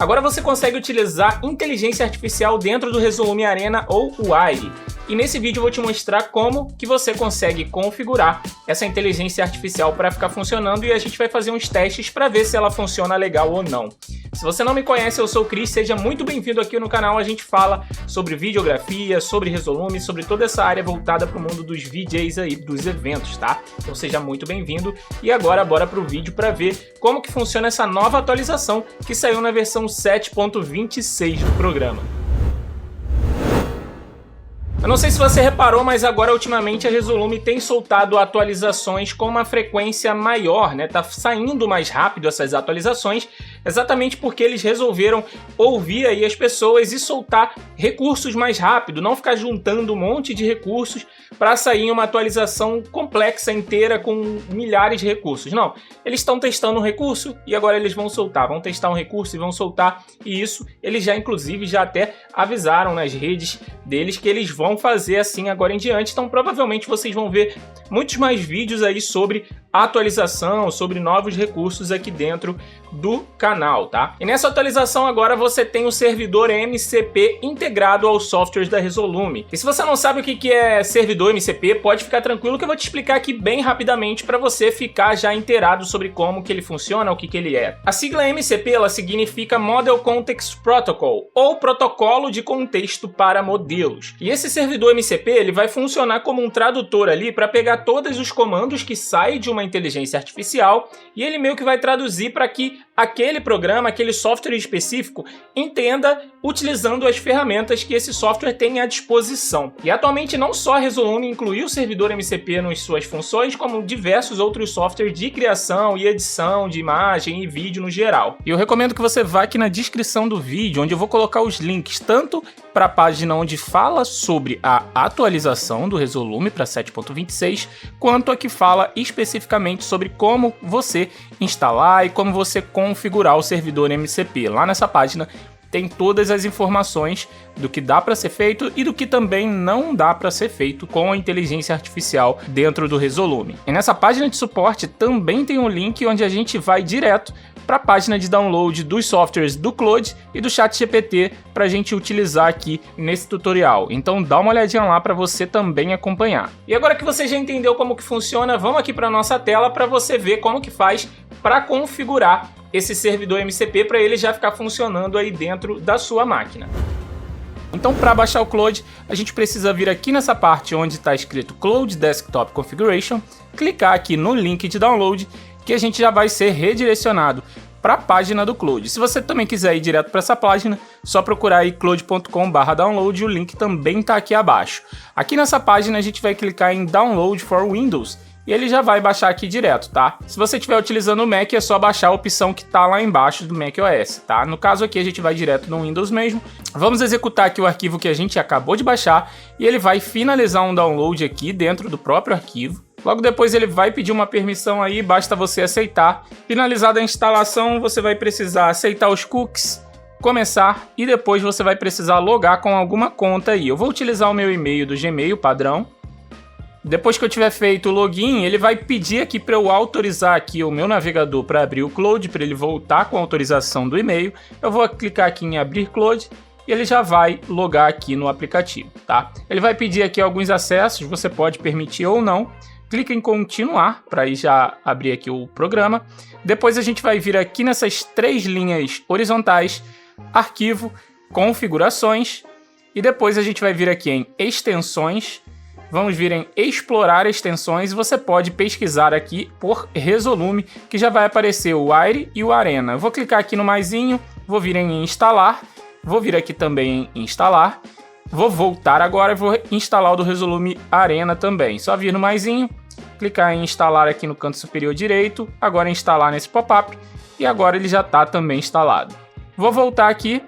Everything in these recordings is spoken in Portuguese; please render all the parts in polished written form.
Agora você consegue utilizar inteligência artificial dentro do Resolume Arena ou o Wire. E nesse vídeo eu vou te mostrar como que você consegue configurar essa inteligência artificial para ficar funcionando e a gente vai fazer uns testes para ver se ela funciona legal ou não. Se você não me conhece, eu sou o Cris, seja muito bem-vindo aqui no canal. A gente fala sobre videografia, sobre Resolume, sobre toda essa área voltada para o mundo dos VJs aí, dos eventos, tá? Então seja muito bem-vindo. E agora bora pro vídeo para ver como que funciona essa nova atualização que saiu na versão 7.26 do programa. Eu não sei se você reparou, mas agora ultimamente a Resolume tem soltado atualizações com uma frequência maior, né? Tá saindo mais rápido essas atualizações, exatamente porque eles resolveram ouvir aí as pessoas e soltar recursos mais rápido, não ficar juntando um monte de recursos para sair uma atualização complexa inteira com milhares de recursos. Não, eles estão testando um recurso e agora eles vão soltar, vão testar um recurso e vão soltar, e isso eles já inclusive já até avisaram nas redes deles que eles vão fazer assim agora em diante. Então provavelmente vocês vão ver muitos mais vídeos aí sobre atualização, sobre novos recursos aqui dentro do canal, tá? E nessa atualização agora você tem o servidor MCP integrado aos softwares da Resolume. E se você não sabe o que é servidor MCP, pode ficar tranquilo que eu vou te explicar aqui bem rapidamente para você ficar já inteirado sobre como que ele funciona, o que ele é. A sigla MCP, ela significa Model Context Protocol, ou protocolo de contexto para modelos. E esse servidor MCP, ele vai funcionar como um tradutor ali para pegar todos os comandos que saem de uma inteligência artificial e ele meio que vai traduzir para que aquele programa, aquele software específico entenda utilizando as ferramentas que esse software tem à disposição. E atualmente não só a Resolume incluiu o servidor MCP nas suas funções, como diversos outros softwares de criação e edição de imagem e vídeo no geral. E eu recomendo que você vá aqui na descrição do vídeo, onde eu vou colocar os links tanto para a página onde fala sobre a atualização do Resolume para 7.26, quanto a que fala especificamente sobre como você instalar e como você configurar o servidor MCP. Lá nessa página tem todas as informações do que dá para ser feito e do que também não dá para ser feito com a inteligência artificial dentro do Resolume. E nessa página de suporte também tem um link onde a gente vai direto para a página de download dos softwares do Claude e do ChatGPT para a gente utilizar aqui nesse tutorial. Então dá uma olhadinha lá para você também acompanhar. E agora que você já entendeu como que funciona, vamos aqui para nossa tela para você ver como que faz para configurar esse servidor MCP para ele já ficar funcionando aí dentro da sua máquina. Então, para baixar o Claude, a gente precisa vir aqui nessa parte onde está escrito Claude Desktop Configuration, clicar aqui no link de download, que a gente já vai ser redirecionado para a página do Claude. Se você também quiser ir direto para essa página, só procurar aí claude.com/download, o link também está aqui abaixo. Aqui nessa página a gente vai clicar em Download for Windows, e ele já vai baixar aqui direto, tá? Se você estiver utilizando o Mac, é só baixar a opção que tá lá embaixo do macOS, tá? No caso aqui a gente vai direto no Windows mesmo. Vamos executar aqui o arquivo que a gente acabou de baixar e ele vai finalizar um download aqui dentro do próprio arquivo. Logo depois ele vai pedir uma permissão aí, basta você aceitar. Finalizada a instalação, você vai precisar aceitar os cookies, começar, e depois você vai precisar logar com alguma conta aí. Eu vou utilizar o meu e-mail do Gmail padrão. Depois que eu tiver feito o login, ele vai pedir aqui para eu autorizar aqui o meu navegador para abrir o Claude, para ele voltar com a autorização do e-mail. Eu vou clicar aqui em abrir Claude e ele já vai logar aqui no aplicativo, tá? Ele vai pedir aqui alguns acessos, você pode permitir ou não. Clica em continuar para aí já abrir aqui o programa. Depois a gente vai vir aqui nessas três linhas horizontais, arquivo, configurações, e depois a gente vai vir aqui em extensões. Vamos vir em explorar extensões e você pode pesquisar aqui por Resolume, que já vai aparecer o Wire e o Arena. Eu vou clicar aqui no maisinho, vou vir em instalar, vou vir aqui também em instalar, vou voltar agora e vou instalar o do Resolume Arena também. Só vir no maisinho, clicar em instalar aqui no canto superior direito, agora instalar nesse pop-up e agora ele já está também instalado. Vou voltar aqui.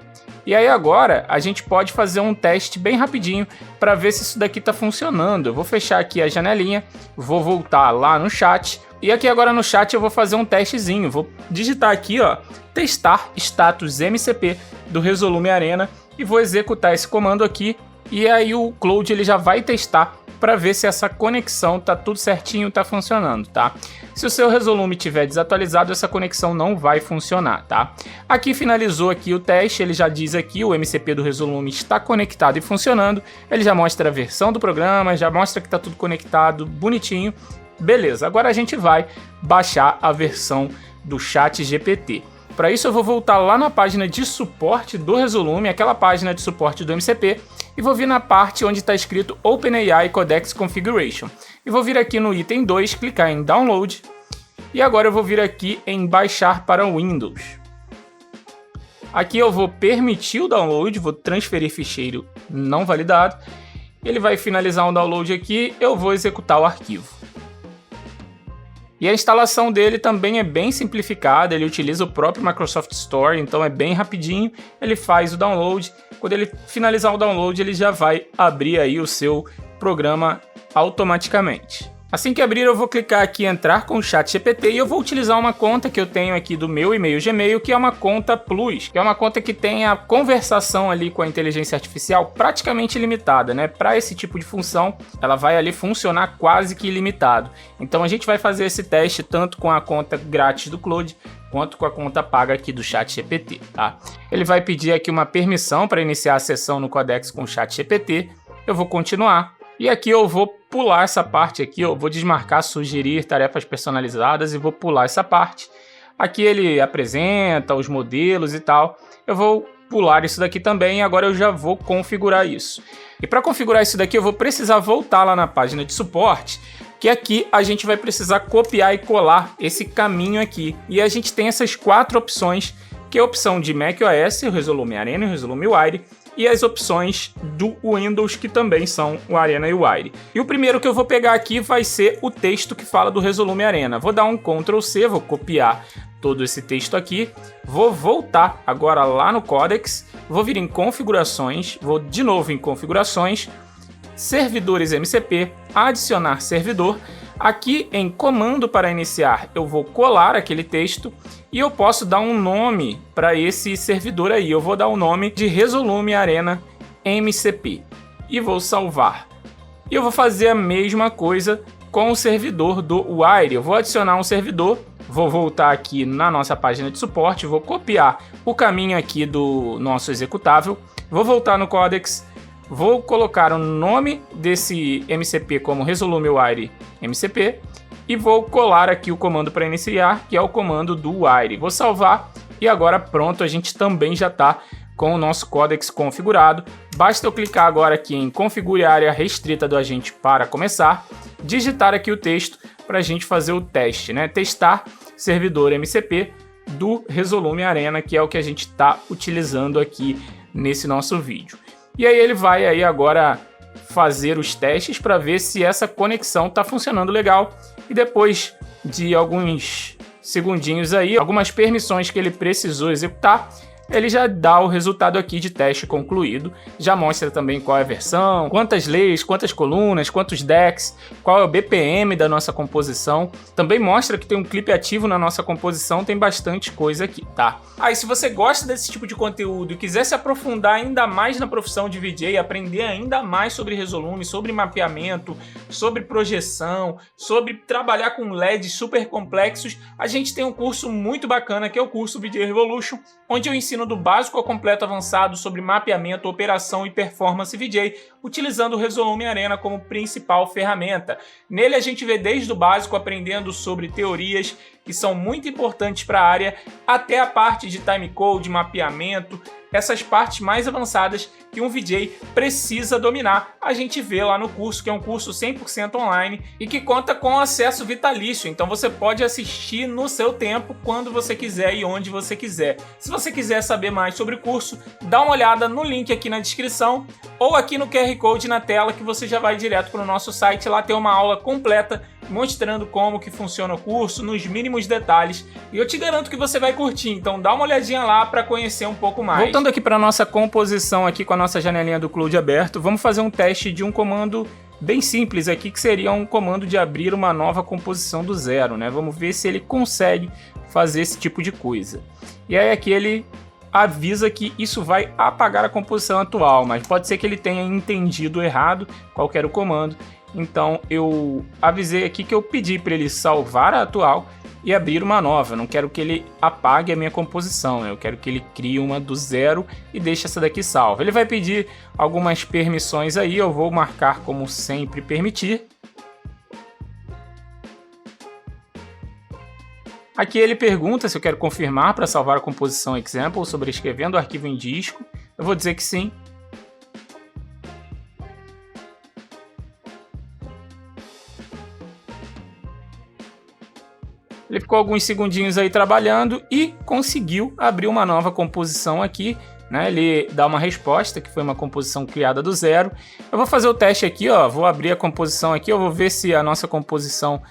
E aí agora a gente pode fazer um teste bem rapidinho para ver se isso daqui está funcionando. Eu vou fechar aqui a janelinha, vou voltar lá no chat. E aqui agora no chat eu vou fazer um testezinho. Vou digitar aqui, ó, testar status MCP do Resolume Arena e vou executar esse comando aqui. E aí o Claude ele já vai testar para ver se essa conexão tá tudo certinho, tá funcionando, tá? Se o seu Resolume estiver desatualizado, essa conexão não vai funcionar, tá? Aqui finalizou aqui o teste, ele já diz aqui, o MCP do Resolume está conectado e funcionando, ele já mostra a versão do programa, já mostra que tá tudo conectado, bonitinho. Beleza, agora a gente vai baixar a versão do ChatGPT. Para isso eu vou voltar lá na página de suporte do Resolume, aquela página de suporte do MCP, e vou vir na parte onde está escrito OpenAI Codex Configuration. E vou vir aqui no item 2, clicar em Download, e agora eu vou vir aqui em Baixar para Windows. Aqui eu vou permitir o download, vou transferir ficheiro não validado, ele vai finalizar o download aqui, eu vou executar o arquivo. E a instalação dele também é bem simplificada, ele utiliza o próprio Microsoft Store, então é bem rapidinho, ele faz o download, quando ele finalizar o download ele já vai abrir aí o seu programa automaticamente. Assim que abrir eu vou clicar aqui em entrar com o ChatGPT e eu vou utilizar uma conta que eu tenho aqui do meu e-mail Gmail, que é uma conta Plus, que é uma conta que tem a conversação ali com a inteligência artificial praticamente ilimitada, né? Para esse tipo de função, ela vai ali funcionar quase que ilimitado. Então a gente vai fazer esse teste tanto com a conta grátis do Claude, quanto com a conta paga aqui do ChatGPT, tá? Ele vai pedir aqui uma permissão para iniciar a sessão no Codex com o ChatGPT, eu vou continuar. E aqui eu vou pular essa parte aqui, eu vou desmarcar sugerir tarefas personalizadas e vou pular essa parte. Aqui ele apresenta os modelos e tal, eu vou pular isso daqui também e agora eu já vou configurar isso. E para configurar isso daqui eu vou precisar voltar lá na página de suporte, que aqui a gente vai precisar copiar e colar esse caminho aqui. E a gente tem essas 4 opções, que é a opção de macOS, o Resolume Arena e o Resolume Wire, e as opções do Windows, que também são o Arena e o Wire. E o primeiro que eu vou pegar aqui vai ser o texto que fala do Resolume Arena. Vou dar um Ctrl+C, vou copiar todo esse texto aqui, vou voltar agora lá no Codex, vou vir em Configurações, vou de novo em Configurações, Servidores MCP, Adicionar Servidor. Aqui em Comando para iniciar, eu vou colar aquele texto e eu posso dar um nome para esse servidor aí. Eu vou dar o nome de Resolume Arena MCP e vou salvar. E eu vou fazer a mesma coisa com o servidor do Wire. Eu vou adicionar um servidor, vou voltar aqui na nossa página de suporte, vou copiar o caminho aqui do nosso executável, vou voltar no Codex, vou colocar o nome desse MCP como Resolume Wire MCP e vou colar aqui o comando para iniciar, que é o comando do Wire. Vou salvar e agora pronto, a gente também já está com o nosso Codex configurado. Basta eu clicar agora aqui em Configure a área restrita do agente para começar, digitar aqui o texto para a gente fazer o teste, né? Testar servidor MCP do Resolume Arena, que é o que a gente está utilizando aqui nesse nosso vídeo. E aí ele vai aí agora fazer os testes para ver se essa conexão está funcionando legal. E depois de alguns segundinhos aí, algumas permissões que ele precisou executar, ele já dá o resultado aqui de teste concluído, já mostra também qual é a versão, quantas leis, quantas colunas, quantos decks, qual é o BPM da nossa composição. Também mostra que tem um clipe ativo na nossa composição, tem bastante coisa aqui, tá? E se você gosta desse tipo de conteúdo e quiser se aprofundar ainda mais na profissão de VJ, aprender ainda mais sobre Resolume, sobre mapeamento, sobre projeção, sobre trabalhar com LEDs super complexos, a gente tem um curso muito bacana que é o curso VJ Revolution, onde eu ensino do básico ao completo avançado sobre mapeamento, operação e performance VJ, utilizando o Resolume Arena como principal ferramenta. Nele a gente vê desde o básico, aprendendo sobre teorias que são muito importantes para a área, até a parte de timecode, mapeamento, essas partes mais avançadas que um VJ precisa dominar. A gente vê lá no curso, que é um curso 100% online e que conta com acesso vitalício, então você pode assistir no seu tempo, quando você quiser e onde você quiser. Se você quiser saber mais sobre o curso, dá uma olhada no link aqui na descrição ou aqui no QR Code na tela, que você já vai direto para o nosso site. Lá tem uma aula completa mostrando como que funciona o curso, nos mínimos detalhes, e eu te garanto que você vai curtir, então dá uma olhadinha lá para conhecer um pouco mais. Voltando aqui para nossa composição aqui com a nossa janelinha do Claude aberto, vamos fazer um teste de um comando bem simples aqui, que seria um comando de abrir uma nova composição do zero, né? Vamos ver se ele consegue fazer esse tipo de coisa. E aí aqui ele avisa que isso vai apagar a composição atual, mas pode ser que ele tenha entendido errado qual que era o comando, Então eu avisei aqui que eu pedi para ele salvar a atual e abrir uma nova. Eu não quero que ele apague a minha composição, eu quero que ele crie uma do zero e deixe essa daqui salva. Ele vai pedir algumas permissões aí, eu vou marcar como sempre permitir. Aqui ele pergunta se eu quero confirmar para salvar a composição example sobrescrevendo o arquivo em disco. Eu vou dizer que sim. Ele ficou alguns segundinhos aí trabalhando e conseguiu abrir uma nova composição aqui, né? Ele dá uma resposta, que foi uma composição criada do zero. Eu vou fazer o teste aqui, ó. Vou abrir a composição aqui, eu vou ver se a nossa composição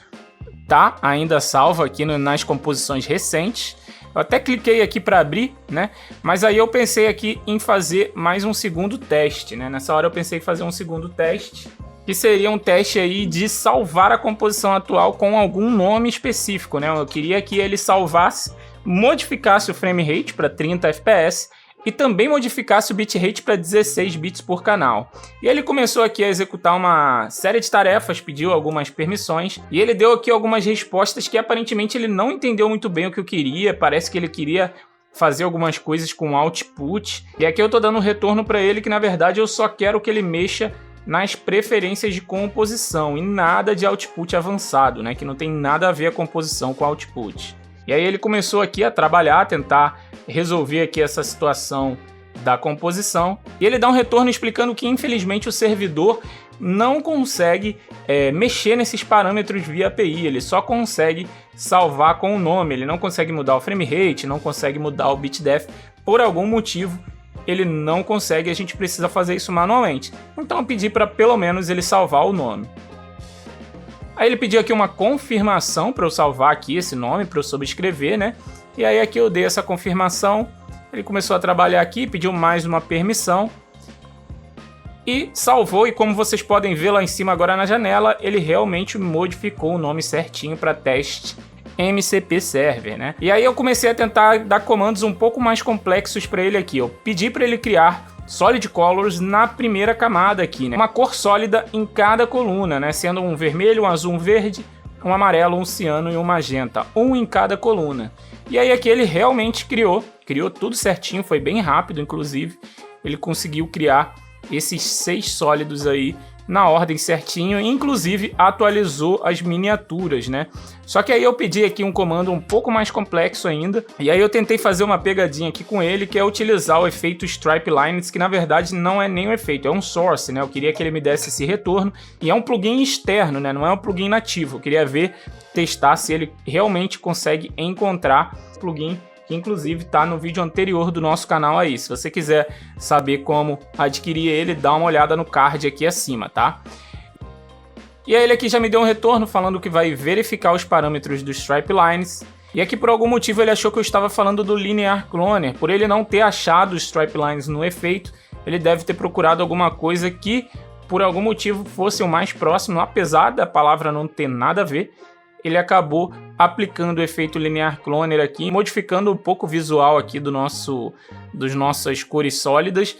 tá ainda salva aqui nas composições recentes. Eu até cliquei aqui para abrir, né? Mas aí eu pensei aqui em fazer mais um segundo teste, né? Nessa hora eu pensei em fazer um segundo teste, que seria um teste aí de salvar a composição atual com algum nome específico, né? Eu queria que ele salvasse, modificasse o frame rate para 30 fps e também modificasse o bitrate para 16 bits por canal. E ele começou aqui a executar uma série de tarefas, pediu algumas permissões e ele deu aqui algumas respostas que aparentemente ele não entendeu muito bem o que eu queria. Parece que ele queria fazer algumas coisas com output. E aqui eu tô dando um retorno para ele que na verdade eu só quero que ele mexa nas preferências de composição e nada de output avançado, né? Que não tem nada a ver a composição com output. E aí ele começou aqui a trabalhar, a tentar resolver aqui essa situação da composição. E ele dá um retorno explicando que infelizmente o servidor não consegue mexer nesses parâmetros via API. Ele só consegue salvar com o nome. Ele não consegue mudar o frame rate, não consegue mudar o bitdef. Por algum motivo ele não consegue, a gente precisa fazer isso manualmente. Então eu pedi para pelo menos ele salvar o nome. Aí ele pediu aqui uma confirmação para eu salvar aqui esse nome, para eu sobrescrever, né? E aí aqui eu dei essa confirmação, ele começou a trabalhar aqui, pediu mais uma permissão e salvou. E como vocês podem ver lá em cima agora na janela, ele realmente modificou o nome certinho para teste MCP Server, né? E aí eu comecei a tentar dar comandos um pouco mais complexos para ele aqui. Eu pedi para ele criar Solid Colors na primeira camada aqui, né? Uma cor sólida em cada coluna, né? Sendo um vermelho, um azul, um verde, um amarelo, um ciano e um magenta. Um em cada coluna. E aí aqui ele realmente criou tudo certinho, foi bem rápido, inclusive. Ele conseguiu criar esses 6 sólidos aí na ordem certinho, inclusive atualizou as miniaturas, né? Só que aí eu pedi aqui um comando um pouco mais complexo ainda, e aí eu tentei fazer uma pegadinha aqui com ele, que é utilizar o efeito Stripe Lines, que na verdade não é nem um efeito, é um source, né? Eu queria que ele me desse esse retorno, e é um plugin externo, né? Não é um plugin nativo. Eu queria testar se ele realmente consegue encontrar o plugin, que inclusive está no vídeo anterior do nosso canal aí. Se você quiser saber como adquirir ele, dá uma olhada no card aqui acima, tá? E aí ele aqui já me deu um retorno falando que vai verificar os parâmetros do Stripe Lines. E aqui por algum motivo ele achou que eu estava falando do Linear Cloner. Por ele não ter achado os Stripe Lines no efeito, ele deve ter procurado alguma coisa que por algum motivo fosse o mais próximo, apesar da palavra não ter nada a ver. Ele acabou aplicando o efeito Linear Cloner aqui, modificando um pouco o visual aqui dos nossas cores sólidas,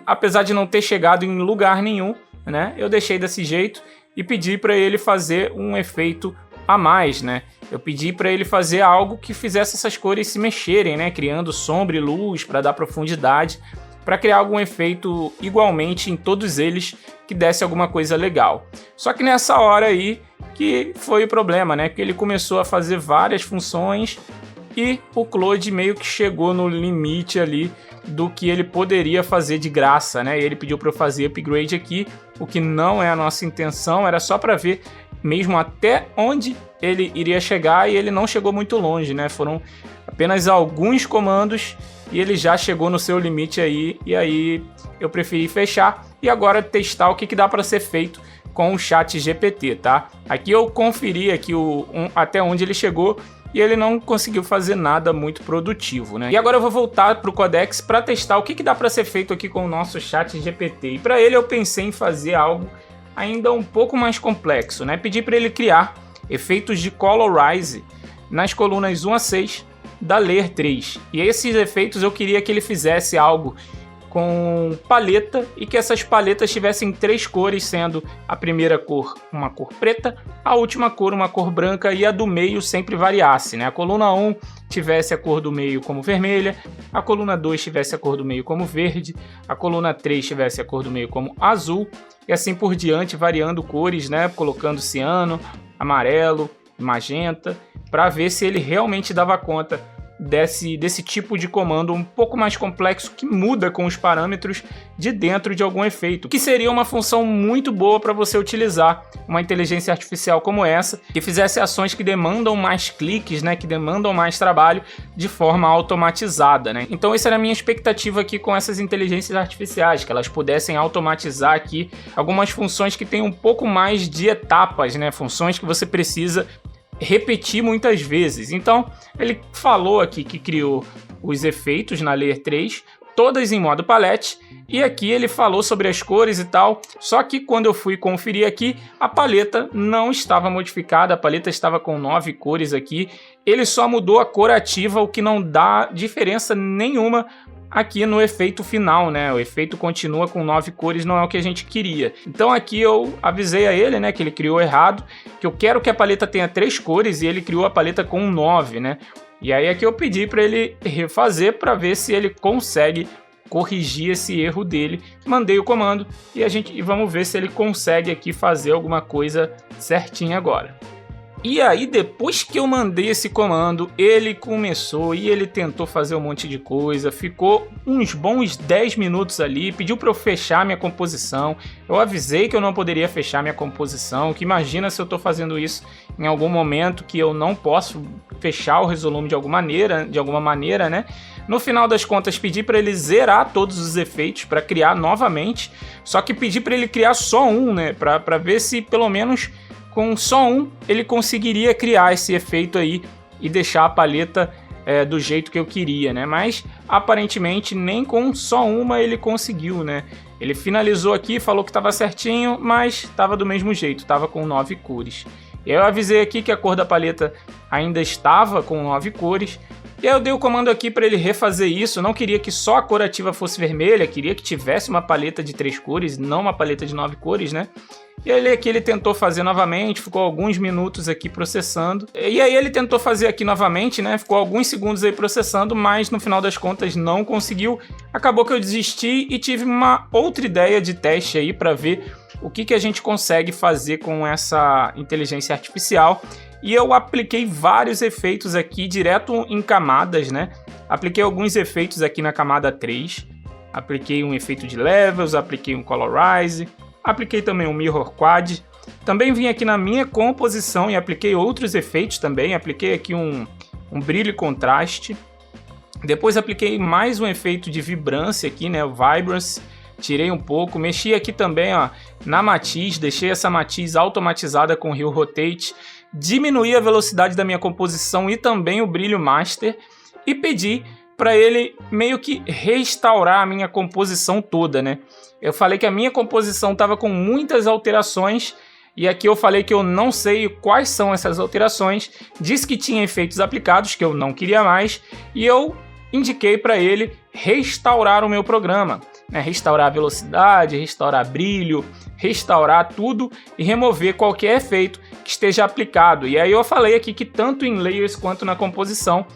apesar de não ter chegado em lugar nenhum, né? Eu deixei desse jeito e pedi para ele fazer um efeito a mais, né? Eu pedi para ele fazer algo que fizesse essas cores se mexerem, né? Criando sombra e luz para dar profundidade, para criar algum efeito igualmente em todos eles que desse alguma coisa legal. Só que nessa hora aí que foi o problema, né? Porque ele começou a fazer várias funções e o Claude meio que chegou no limite ali do que ele poderia fazer de graça, né? E ele pediu para eu fazer upgrade aqui, o que não é a nossa intenção, era só para ver mesmo até onde ele iria chegar, e ele não chegou muito longe, né? Foram apenas alguns comandos e ele já chegou no seu limite aí, e aí eu preferi fechar e agora testar o que dá para ser feito com o ChatGPT, tá? Aqui eu conferi aqui até onde ele chegou e ele não conseguiu fazer nada muito produtivo, né? E agora eu vou voltar para o Codex para testar o que dá para ser feito aqui com o nosso ChatGPT. E para ele eu pensei em fazer algo ainda um pouco mais complexo, né? Pedi para ele criar efeitos de Colorize nas colunas 1 a 6 da Layer 3. E esses efeitos eu queria que ele fizesse algo com paleta e que essas paletas tivessem 3 cores, sendo a primeira cor uma cor preta, a última cor uma cor branca e a do meio sempre variasse, né? A coluna 1 tivesse a cor do meio como vermelha, a coluna 2 tivesse a cor do meio como verde, a coluna 3 tivesse a cor do meio como azul e assim por diante, variando cores, né? Colocando ciano, amarelo, magenta, para ver se ele realmente dava conta desse tipo de comando um pouco mais complexo que muda com os parâmetros de dentro de algum efeito, que seria uma função muito boa para você utilizar uma inteligência artificial como essa, que fizesse ações que demandam mais cliques, né, que demandam mais trabalho de forma automatizada, né? Então essa era a minha expectativa aqui com essas inteligências artificiais, que elas pudessem automatizar aqui algumas funções que têm um pouco mais de etapas, né, funções que você precisa repetir muitas vezes. Então ele falou aqui que criou os efeitos na Layer 3, todas em modo palette, e aqui ele falou sobre as cores e tal, só que quando eu fui conferir aqui, a paleta não estava modificada, a paleta estava com 9 cores aqui, ele só mudou a cor ativa, o que não dá diferença nenhuma aqui no efeito final, né? O efeito continua com 9 cores, não é o que a gente queria. Então aqui eu avisei a ele, né, que ele criou errado, que eu quero que a paleta tenha 3 cores e ele criou a paleta com 9, né? E aí aqui eu pedi para ele refazer para ver se ele consegue corrigir esse erro dele. Mandei o comando e vamos ver se ele consegue aqui fazer alguma coisa certinha agora. E aí, depois que eu mandei esse comando, ele começou e ele tentou fazer um monte de coisa, ficou uns bons 10 minutos ali, pediu para eu fechar minha composição. Eu avisei que eu não poderia fechar minha composição, que imagina se eu estou fazendo isso em algum momento que eu não posso fechar o Resolume de alguma maneira, né? No final das contas, pedi para ele zerar todos os efeitos para criar novamente, só que pedi para ele criar só um, né? Para ver se pelo menos com só um ele conseguiria criar esse efeito aí e deixar a paleta do jeito que eu queria, né? Mas aparentemente nem com só uma ele conseguiu, né? Ele finalizou aqui, falou que estava certinho, mas estava do mesmo jeito, estava com 9 cores. E aí eu avisei aqui que a cor da paleta ainda estava com 9 cores. E aí eu dei o comando aqui para ele refazer isso. Eu não queria que só a cor ativa fosse vermelha, queria que tivesse uma paleta de 3 cores, não uma paleta de 9 cores, né? E aí aqui ele tentou fazer novamente, ficou alguns minutos aqui processando. E aí ele tentou fazer aqui novamente, né? Ficou alguns segundos aí processando, mas no final das contas não conseguiu. Acabou que eu desisti e tive uma outra ideia de teste aí para ver o que a gente consegue fazer com essa inteligência artificial. E eu apliquei vários efeitos aqui direto em camadas, né? Apliquei alguns efeitos aqui na camada 3. Apliquei um efeito de levels, apliquei um colorize, apliquei também um mirror quad. Também vim aqui na minha composição e apliquei outros efeitos também. Apliquei aqui um brilho e contraste. Depois apliquei mais um efeito de vibrância aqui, né? O Vibrance. Tirei um pouco. Mexi aqui também, ó, na matiz. Deixei essa matiz automatizada com Hue Rotate. Diminuí a velocidade da minha composição e também o brilho master. E pedi para ele meio que restaurar a minha composição toda, né? Eu falei que a minha composição estava com muitas alterações e aqui eu falei que eu não sei quais são essas alterações. Disse que tinha efeitos aplicados que eu não queria mais e eu indiquei para ele restaurar o meu programa, né? Restaurar a velocidade, restaurar brilho, restaurar tudo e remover qualquer efeito que esteja aplicado. E aí eu falei aqui que tanto em layers quanto na composição,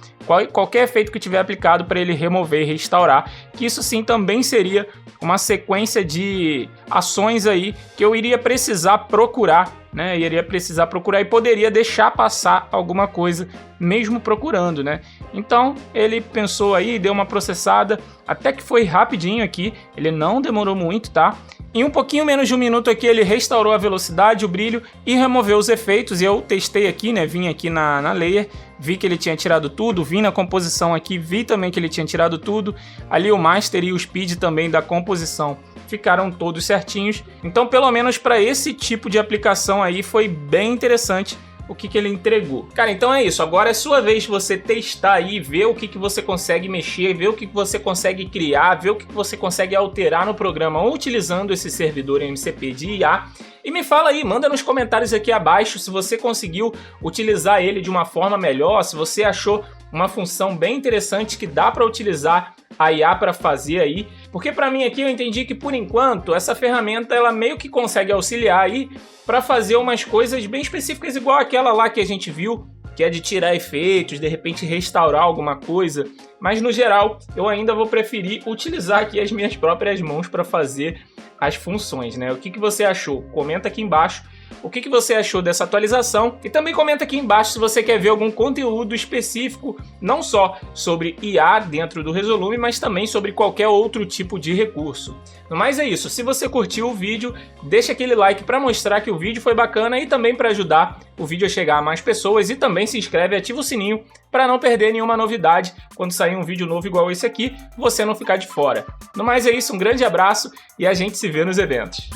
qualquer efeito que tiver aplicado para ele remover e restaurar, que isso sim também seria uma sequência de ações aí que eu iria precisar procurar, né? Iria precisar procurar e poderia deixar passar alguma coisa mesmo procurando, né? Então ele pensou aí, deu uma processada, até que foi rapidinho aqui, ele não demorou muito, tá? Em um pouquinho menos de um minuto aqui ele restaurou a velocidade, o brilho e removeu os efeitos. E eu testei aqui, né? Vim aqui na layer, vi que ele tinha tirado tudo, vim na composição aqui, vi também que ele tinha tirado tudo. Ali o master e o speed também da composição ficaram todos certinhos. Então pelo menos para esse tipo de aplicação aí foi bem interessante o que ele entregou. Cara, então é isso. Agora é sua vez de você testar aí, ver o que você consegue mexer, ver o que você consegue criar, ver o que você consegue alterar no programa utilizando esse servidor MCP de IA. E me fala aí, manda nos comentários aqui abaixo se você conseguiu utilizar ele de uma forma melhor, se você achou uma função bem interessante que dá para utilizar a IA para fazer aí, porque para mim aqui eu entendi que por enquanto essa ferramenta ela meio que consegue auxiliar aí para fazer umas coisas bem específicas igual aquela lá que a gente viu, que é de tirar efeitos, de repente restaurar alguma coisa, mas no geral eu ainda vou preferir utilizar aqui as minhas próprias mãos para fazer as funções, né? O que você achou? Comenta aqui embaixo o que você achou dessa atualização e também comenta aqui embaixo se você quer ver algum conteúdo específico, não só sobre IA dentro do Resolume, mas também sobre qualquer outro tipo de recurso. No mais é isso, se você curtiu o vídeo, deixa aquele like para mostrar que o vídeo foi bacana e também para ajudar o vídeo a chegar a mais pessoas, e também se inscreve e ativa o sininho para não perder nenhuma novidade quando sair um vídeo novo igual esse aqui, você não ficar de fora. No mais é isso, um grande abraço e a gente se vê nos eventos.